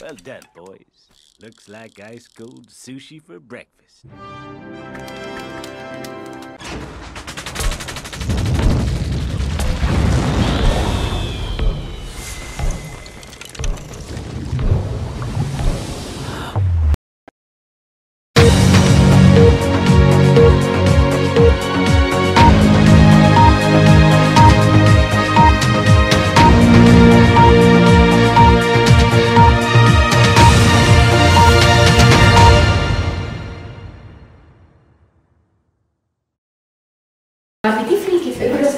Well done, boys. Looks like ice-cold sushi for breakfast. Αγαπητοί φίλοι και φίλες,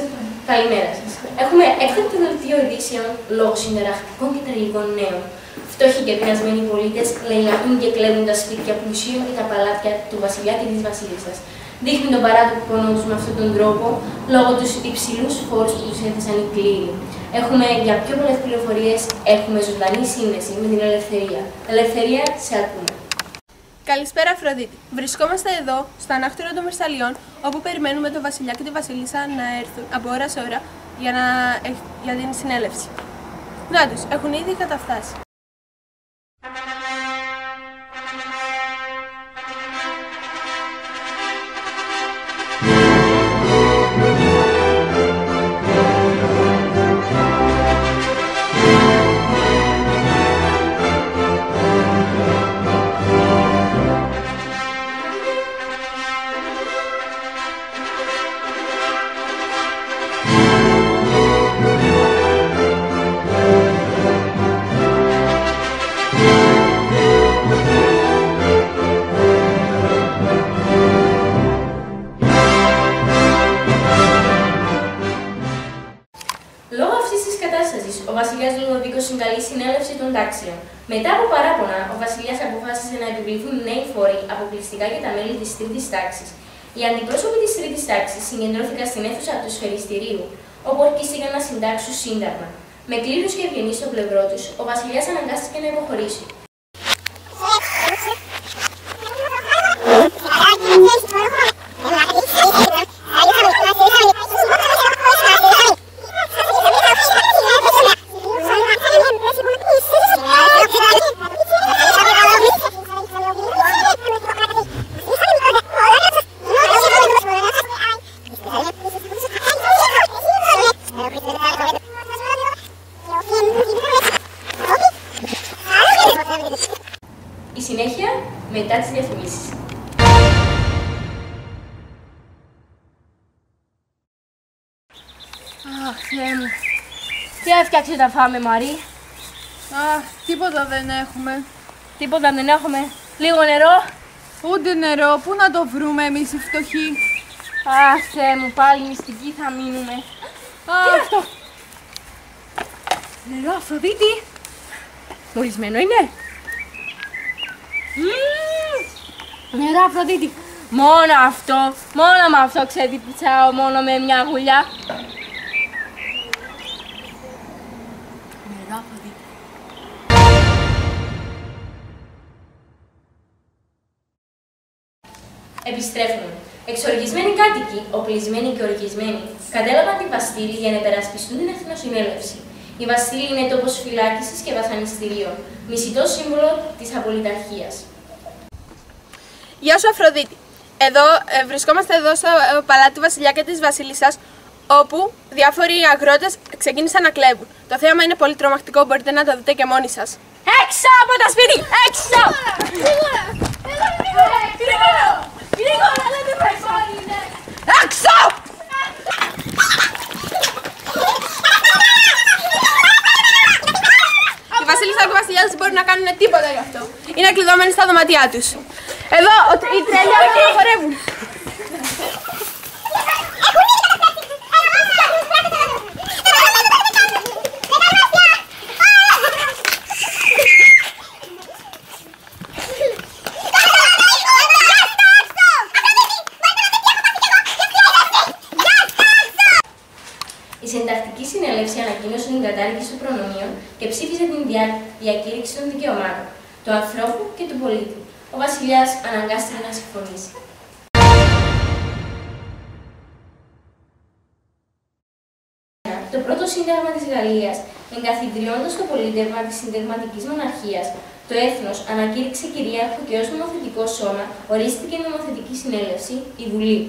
καλημέρα σας. Έχουμε έκτακτο δελτίο ειδήσεων λόγω συνταρακτικών και τραγικών νέων. Φτώχοι και πεινασμένοι πολίτες λαιλατούν και κλέβουν τα σπίτια πλουσίων και τα παλάτια του βασιλιά και της βασίλισσας. Δείχνουν τον παράτοπο πόνο τους με αυτόν τον τρόπο λόγω τους υψηλούς φόρους που τους έθεσαν οι κλήροι. Έχουμε για πιο πολλές πληροφορίες, έχουμε ζωντανή σύνδεση με την ελευθερία. Ελευθερία, σε ακούμε. Καλησπέρα, Αφροδίτη. Βρισκόμαστε εδώ, στο ανάκτορο των Βερσαλιών, όπου περιμένουμε τον βασιλιά και τη βασίλισσα να έρθουν από ώρα σε ώρα για την συνέλευση. Να τους, έχουν ήδη καταφτάσει. Λόγω αυτής της κατάστασης, ο βασιλιάς Λουδοβίκος συγκαλεί συνέλευση των τάξεων. Μετά από παράπονα, ο βασιλιάς αποφάσισε να επιβληθούν νέοι φόροι αποκλειστικά για τα μέλη της τρίτης τάξης. Οι αντιπρόσωποι της τρίτης τάξης συγκεντρώθηκαν στην αίθουσα του σφαιριστηρίου, όπου ορκίστηκαν να συντάξουν σύνταγμα. Με κλήρους και ευγενείς στο πλευρό τους, ο βασιλιάς αναγκάστηκε να υποχωρήσει. Η συνέχεια μετά τις διαφημίσεις. Αχ, Θεέ μου. Τι έφτιαξε να φάμε, Μαρή? Αχ, τίποτα δεν έχουμε. Τίποτα δεν έχουμε. Λίγο νερό. Ούτε νερό, πού να το βρούμε εμείς οι φτωχοί. Αχ, Θεέ μου, πάλι μυστικοί θα μείνουμε. Τι είναι αυτό? Νερό, Αφροδίτη. Μολυσμένο είναι. Νερό, Αφροδίτη. Μόνο με αυτό ξεδιπλάω μόνο με μια γουλιά. Νερό, Αφροδίτη. Επιστρέφουμε. Εξοργισμένοι κάτοικοι, οπλισμένοι και οργισμένοι, κατέλαβαν τη Βαστήλη για να υπερασπιστούν την εθνοσυνέλευση. Η Βαστήλη είναι τόπος φυλάκισης και βασανιστήριων, μισητό σύμβολο της απολυταρχίας. Γεια σου, Αφροδίτη. Βρισκόμαστε εδώ στο παλάτι βασιλιά και της βασίλισσας, όπου διάφοροι αγρότες ξεκίνησαν να κλέβουν. Το θέαμα είναι πολύ τρομακτικό, μπορείτε να το δείτε και μόνοι σας. Έξω από το σπίτι! Έξω! Γρήγορα, δεν με είναι! Έξω! Η βασίλισσα και ο βασιλιάς δεν μπορούν να κάνουν τίποτα γι' αυτό. Είναι κλειδωμένοι στα δωμάτια τους. Εδώ, οι τρελοί αγρότες χορεύουν. Η Συντακτική Συνέλευση ανακοίνωσε την κατάργηση των προνομίων και ψήφισε την διακήρυξη των δικαιωμάτων του ανθρώπου και του πολίτη. Ο βασιλιάς αναγκάστηκε να συμφωνήσει. Το πρώτο σύνταγμα της Γαλλίας, εγκαθιδρυώντας το πολίτευμα της συνταγματικής μοναρχίας, το έθνος ανακήρυξε κυρίαρχο και ως νομοθετικό σώμα ορίστηκε η νομοθετική συνέλευση, η Βουλή,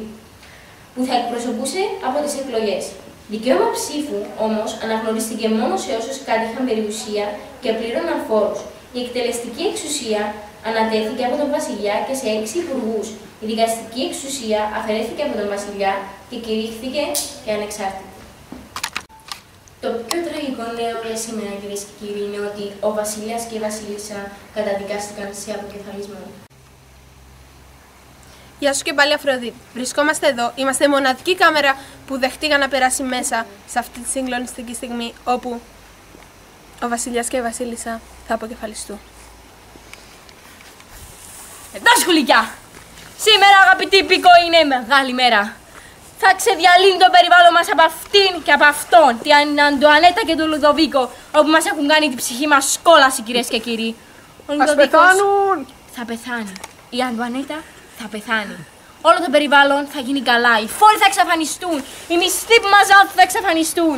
που θα εκπροσωπούσε από τις εκλογές. Δικαίωμα ψήφου όμως αναγνωρίστηκε μόνο σε όσους κάτοικαν περιουσία και πλήρωναν φόρους. Η εκτελεστική εξουσία ανατέθηκε από τον Βασιλιά και σε 6 υπουργούς. Η δικαστική εξουσία αφαιρέθηκε από τον Βασιλιά και κηρύχθηκε και ανεξάρτητη. Το πιο τραγικό νέο για σήμερα, κυρίες και κύριοι, είναι ότι ο Βασιλιάς και η Βασίλισσα καταδικάστηκαν σε αποκεφαλισμό. Γεια σου και πάλι, Αφροδίτη. Βρισκόμαστε εδώ. Είμαστε η μοναδική κάμερα που δεχτήκα να περάσει μέσα σε αυτή τη συγκλονιστική στιγμή όπου ο Βασιλιάς και η Βασίλισσα θα αποκεφαλιστούν. Εντάξει, χουλικιά! Σήμερα, αγαπητή υπήκο, είναι μεγάλη μέρα. Θα ξεδιαλύνει το περιβάλλον μας από αυτήν και από αυτόν, την Αντουανέτα και τον Λουδοβίκο, όπου μας έχουν κάνει την ψυχή μας κόλαση, κυρίες και κύριοι. Ας πεθάνουν! Θα πεθάνει. Η Αντουανέτα θα πεθάνει. Όλο το περιβάλλον θα γίνει καλά. Οι φόροι θα εξαφανιστούν. Οι μισθοί που μας δίνουν θα εξαφανιστούν.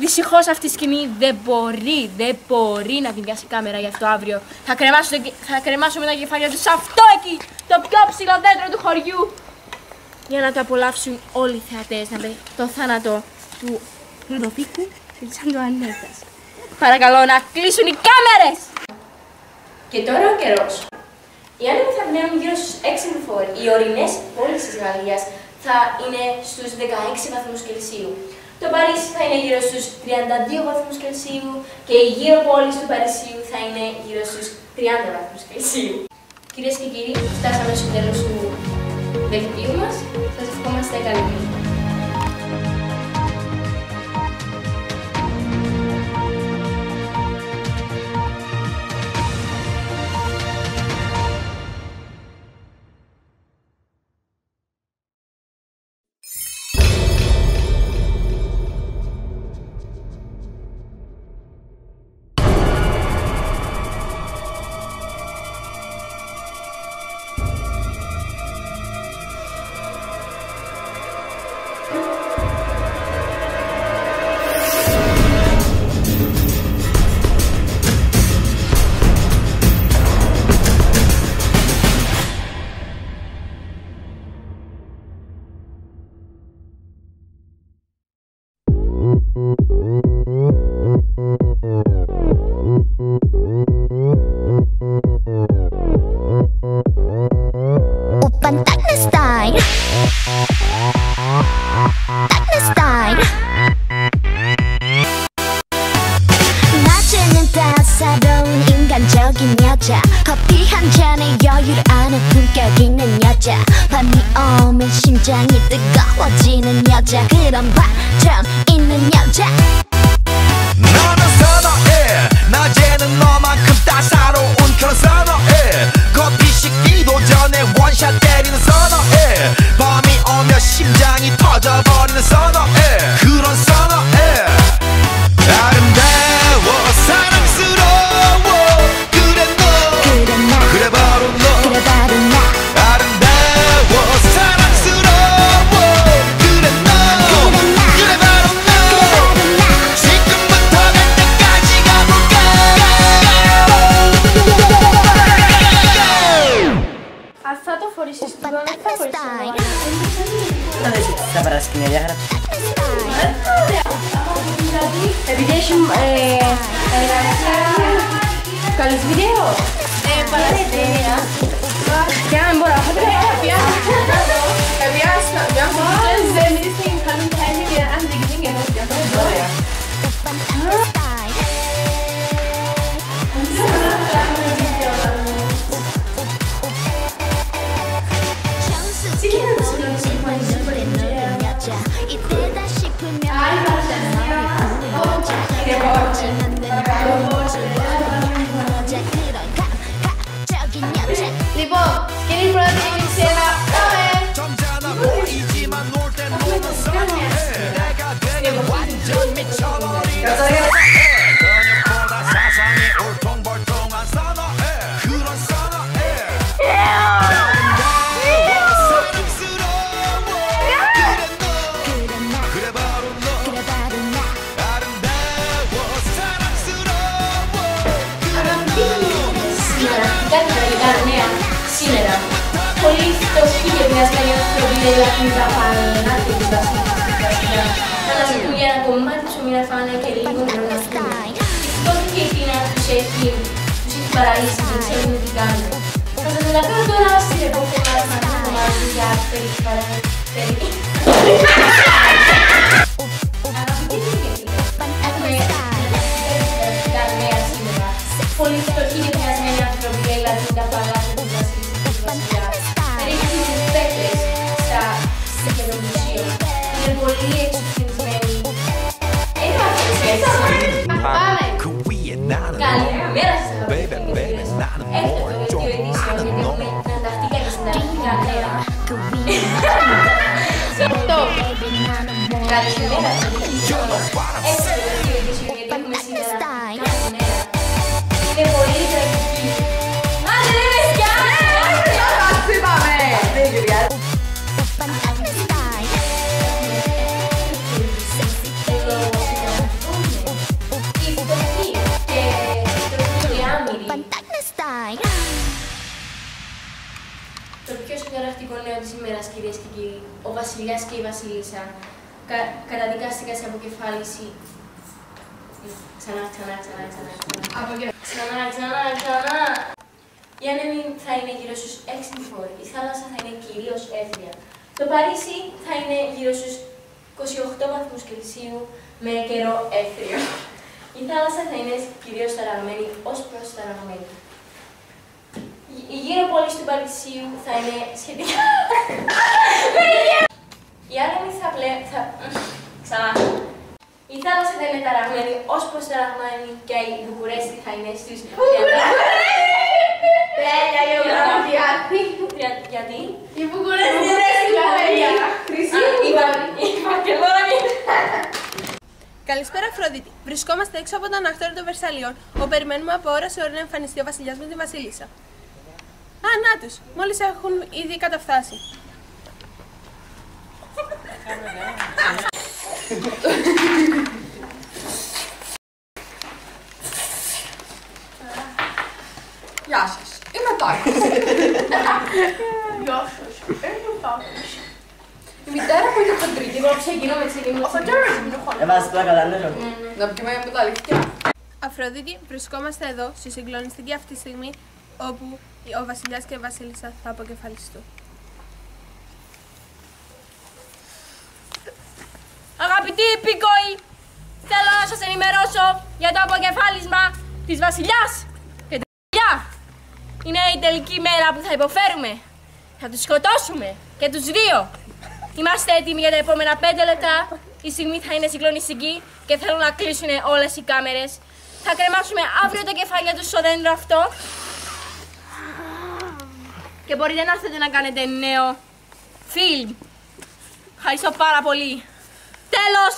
Δυστυχώς αυτή η σκηνή δεν μπορεί να την πιάσει η κάμερα γι' αυτό αύριο. Θα κρεμάσουμε τα κεφάλια του σε αυτό εκεί, το πιο ψηλό δέντρο του χωριού. Για να το απολαύσουν όλοι οι θεατές, να δει το θάνατο του Λουδοβίκου και της Αντουανέτας. Παρακαλώ να κλείσουν οι κάμερες! Και τώρα ο καιρός. Οι άνεμοι θα πνέουν γύρω στους 6 μποφόρ. Οι ορεινές πόλεις της Γαλλίας θα είναι στους 16 βαθμούς Κελσίου. Το Παρίσι θα είναι γύρω στους 32 βαθμούς Κελσίου και οι γύρω πόλεις του Παρισίου θα είναι γύρω στους 30 βαθμούς Κελσίου. Κυρίες και κύριοι, φτάσαμε στο τέλος του δελτίου μας. Σας ευχόμαστε καλή τύχη. 커피 한 잔에 여유를 아는 품격 있는 여자 밤이 오면 심장이 뜨거워지는 여자 그런 반전 있는 여자 너는 선어해 낮에는 너만큼 따사로운 그런 선어해 커피 식기도 전에 원샷 때리는 선어해 밤이 오면 심장이 터져버리는 선어해 그런 선어해 아름다워 사랑스러워 그래 너 그래 바로 너 아름다워 사랑스러워 그래 너 그래 바로 너 지금부터 갈 때까지 가볼까 Αυτό το φορήσεις του δεν θα φορήσεις. Να δεις ότι στα παρασκήνια διάγραψε. Επειδή έχει καλές βίντεο. Παρασκήνια. Και αν μπορώ, θα πρέπει να πιάσω. Θα πιάσω. Δεν είστε καλούν τέχνη και αν δεν γίνει ενώ πιάσω. 이때다 싶으면 Λοιπόν, κύριε Πρόεδρε, σήμερα πάμε! λαϊλατικά παλάτι της βασιλιάς. Θα μας πούν για ένα κομμάτι ψωμί να φάνε και λίγο νερό να πούν. Τότε και η Τίνα τους έχει παραλύσει και ξέρουν τι κάνουν. Θα σας μεταφέρω τώρα στην επόμενη κομμάτι για περί. Πολύ φτωχοί και πιασμένοι άνθρωποι λαϊλατούν τα παλάτια της βασιλιάς. Περίπου τις πέτρες στην καινομουσία. Είναι πολύ εξουθενισμένοι. Είμαστε σχέσεις. Πάμε! Καλημέρα σας αγαπητοί. Έχετε το δελτίο ειδήσεων γιατί έχουμε αντακτικά και συντακτικά νέα. Καλημέρα σας. Έχετε το δελτίο ειδήσεων γιατί έχουμε σήμερα αντακτικά νέα. Είναι πολύ τραγική. Άντε δεν με σκιάζεις! Εντάξει, πάμε! Δεν γυριάζει. Οι φτωχοί και οι άμυροι. Το πιο συνταρακτικό νέο της ημέρας, κυρίες και κύριοι, ο βασιλιάς και η βασίλισσα καταδικάστηκαν σε αποκεφάλιση. Ξανά. Οι άνεμοι θα είναι γύρω στους 6 τη φόρη. Η θάλασσα θα είναι κυρίως έθρια. Το Παρίσι θα είναι γύρω στους 28 βαθμούς Κελσίου με καιρό έθριο. Η θάλασσα θα είναι κυρίως ταραγμένη ως προς ταραγμένη. Η γύρω πόλη του Παρισίου θα είναι σχετικά. Οι άνεμοι Ξανά. Η θάλασσα θα είναι ταραγμένη ως προς ταραγμένη και η Βουκουρέστη θα είναι στους 30. Τέλεια γεωγραφία. Γιατί? Η Βουκουρέστη είναι χρυσή. Η Βαρκελόνη. Καλησπέρα Αφροδίτη. Βρισκόμαστε έξω από το ανακτόριο των Βερσαλιών, όπου περιμένουμε από ώρα σε ώρα να εμφανιστεί ο βασιλιάς με τη βασίλισσα. Α, να τους! Μόλις έχουν ήδη καταφτάσει. Γεια σας. Είμαι ο Τάκης. Γεια σας. Είμαι ο Τάκης. Η μητέρα μου είναι χοντρική. Εγώ ξεκινώ με ξεκινήσω. Ο πατέρας μου είναι χοντρικός. Έβαζες πλάκα δανέζο. Να πει με τα αλήθεια. Αφροδίτη, βρισκόμαστε εδώ στη συγκλονιστική αυτή στιγμή όπου ο βασιλιάς και η βασίλισσα θα αποκεφαλιστούν. Αγαπητοί υπήκοοι, θέλω να σας ενημερώσω για το αποκεφάλισμα της βασιλιάς και της βασιλιά. Είναι η τελική μέρα που θα υποφέρουμε. Θα τους σκοτώσουμε και τους δύο. Είμαστε έτοιμοι για τα επόμενα 5 λεπτά. Η στιγμή θα είναι συγκλονιστική και θέλω να κλείσουν όλες οι κάμερες. Θα κρεμάσουμε αύριο τα κεφάλια τους στο δέντρο αυτό. Και μπορείτε να έρθετε να κάνετε νέο φιλμ. Ευχαριστώ πάρα πολύ. Τέλος!